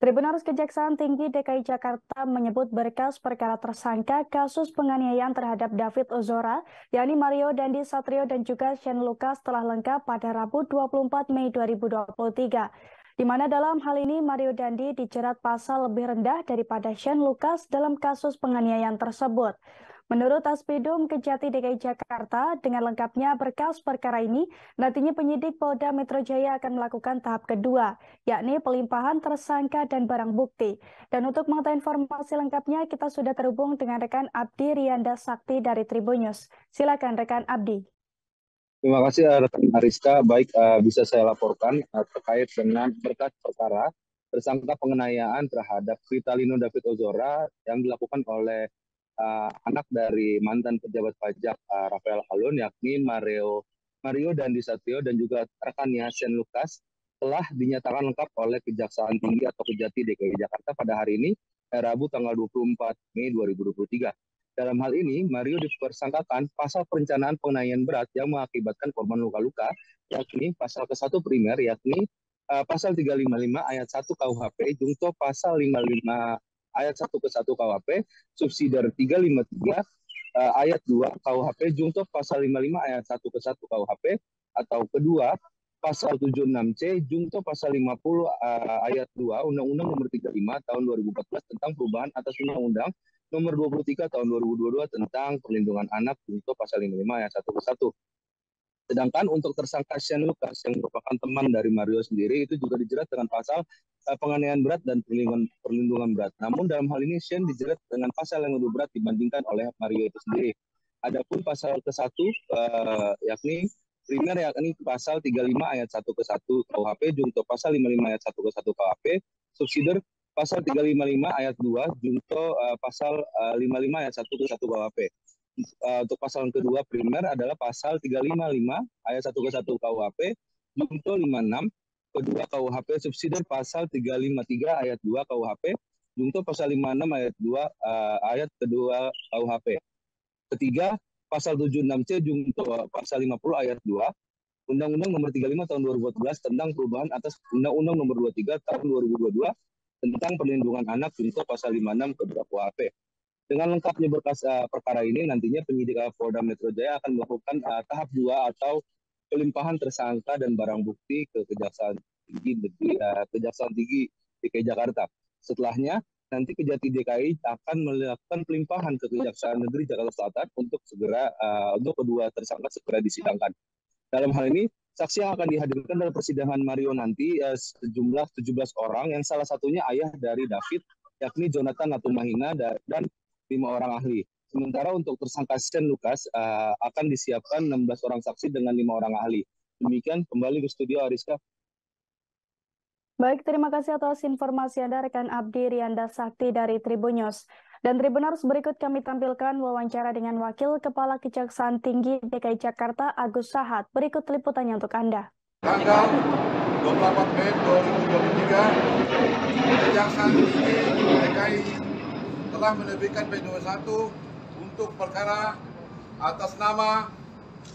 Tribunal Kejaksaan Tinggi DKI Jakarta menyebut berkas perkara tersangka kasus penganiayaan terhadap David Ozora, yakni Mario Dandi Satrio dan juga Shane Lucas telah lengkap pada Rabu 24 Mei 2023. Di mana dalam hal ini Mario Dandi dijerat pasal lebih rendah daripada Shane Lucas dalam kasus penganiayaan tersebut. Menurut Aspidum Kejati DKI Jakarta, dengan lengkapnya berkas perkara ini, nantinya penyidik Polda Metro Jaya akan melakukan tahap kedua, yakni pelimpahan tersangka dan barang bukti. Dan untuk mengetahui informasi lengkapnya, kita sudah terhubung dengan rekan Abdi Rianda Sakti dari Tribun News. Silakan rekan Abdi. Terima kasih rekan Ariska. Baik, bisa saya laporkan terkait dengan berkas perkara tersangka penganiayaan terhadap Vitalino David Ozora yang dilakukan oleh anak dari mantan pejabat pajak Rafael Alun, yakni Mario Dandi Satrio dan juga rekannya Shane Lucas telah dinyatakan lengkap oleh Kejaksaan Tinggi atau Kejati DKI Jakarta pada hari ini, Rabu tanggal 24 Mei 2023. Dalam hal ini, Mario dipersangkakan pasal perencanaan penganiayaan berat yang mengakibatkan korban luka-luka, yakni pasal ke-1 primer, yakni pasal 355 ayat 1 KUHP, jungto pasal 55 ayat 1 ke 1 KUHP, subsidiar 353 ayat 2 KUHP, jungto pasal 55 ayat 1 ke 1 KUHP, atau kedua pasal 76C, jungto pasal 50 ayat 2 Undang-Undang Nomor 35 Tahun 2014 tentang perubahan atas Undang-Undang Nomor 23 Tahun 2022 tentang perlindungan anak, jungto pasal 55 ayat 1 ke 1. Sedangkan untuk tersangka Shane Lucas yang merupakan teman dari Mario sendiri itu juga dijerat dengan pasal penganiayaan berat dan perlindungan berat. Namun dalam hal ini Shane dijerat dengan pasal yang lebih berat dibandingkan oleh Mario itu sendiri. Adapun pasal ke-1 yakni primer, yakni pasal 35 ayat 1 ke 1 KUHP, jungto pasal 55 ayat 1 ke 1 KUHP, subsidiar pasal 355 ayat 2 jungto pasal 55 ayat 1 ke 1 KUHP. Untuk pasal yang kedua primer adalah pasal 355 ayat 1 ke 1 KUHP, jungto 56 kedua KUHP, subsidiar pasal 353 ayat 2 KUHP, jungto pasal 56 ayat 2 ayat kedua KUHP. Ketiga, pasal 76C jungto pasal 50 ayat 2 Undang-Undang Nomor 35 Tahun 2014 tentang perubahan atas Undang-Undang Nomor 23 Tahun 2022 tentang perlindungan anak, jungto pasal 56 kedua KUHP. Dengan lengkapnya berkas perkara ini, nantinya penyidik Polda Metro Jaya akan melakukan tahap 2 atau pelimpahan tersangka dan barang bukti ke Kejaksaan Tinggi DKI Jakarta. Setelahnya, nanti Kejati DKI akan melakukan pelimpahan ke Kejaksaan Negeri Jakarta Selatan untuk untuk kedua tersangka segera disidangkan. Dalam hal ini, saksi yang akan dihadirkan dalam persidangan Mario nanti sejumlah 17 orang, yang salah satunya ayah dari David, yakni Jonathan Latumahina, dan 5 orang ahli. Sementara untuk tersangka Shane Lucas akan disiapkan 16 orang saksi dengan 5 orang ahli. Demikian, kembali ke studio Ariska. Baik, terima kasih atas informasi Anda rekan Abdi Rianda Sakti dari Tribun News. Dan Tribuners, berikut kami tampilkan wawancara dengan Wakil Kepala Kejaksaan Tinggi DKI Jakarta Agus Sahat. Berikut liputannya untuk Anda. Tanggal 24 Mei 2023, Kejaksaan Tinggi DKI telah menerbitkan P21 untuk perkara atas nama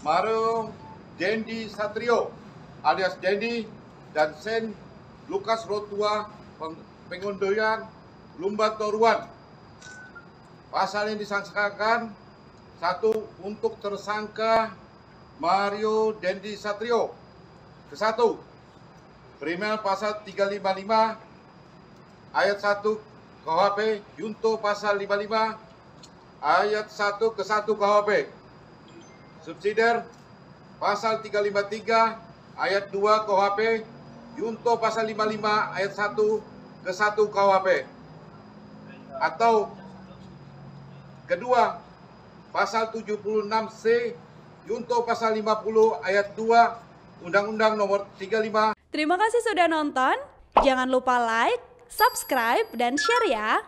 Mario Dandi Satrio alias Dandi dan Shane Lucas Rotua pengunduran lumba toruan. Pasal yang disangkakan: 1. Untuk tersangka Mario Dandi Satrio, ke-1 primer pasal 355 ayat 1 KUHP, junto pasal 55 ayat 1 ke 1 KUHP, subsidiar pasal 353 ayat 2 KUHP, junto pasal 55 ayat 1 ke 1 KUHP, atau kedua pasal 76C junto pasal 50 ayat 2 Undang-Undang Nomor 35. Terima kasih sudah nonton. Jangan lupa like, subscribe, dan share ya.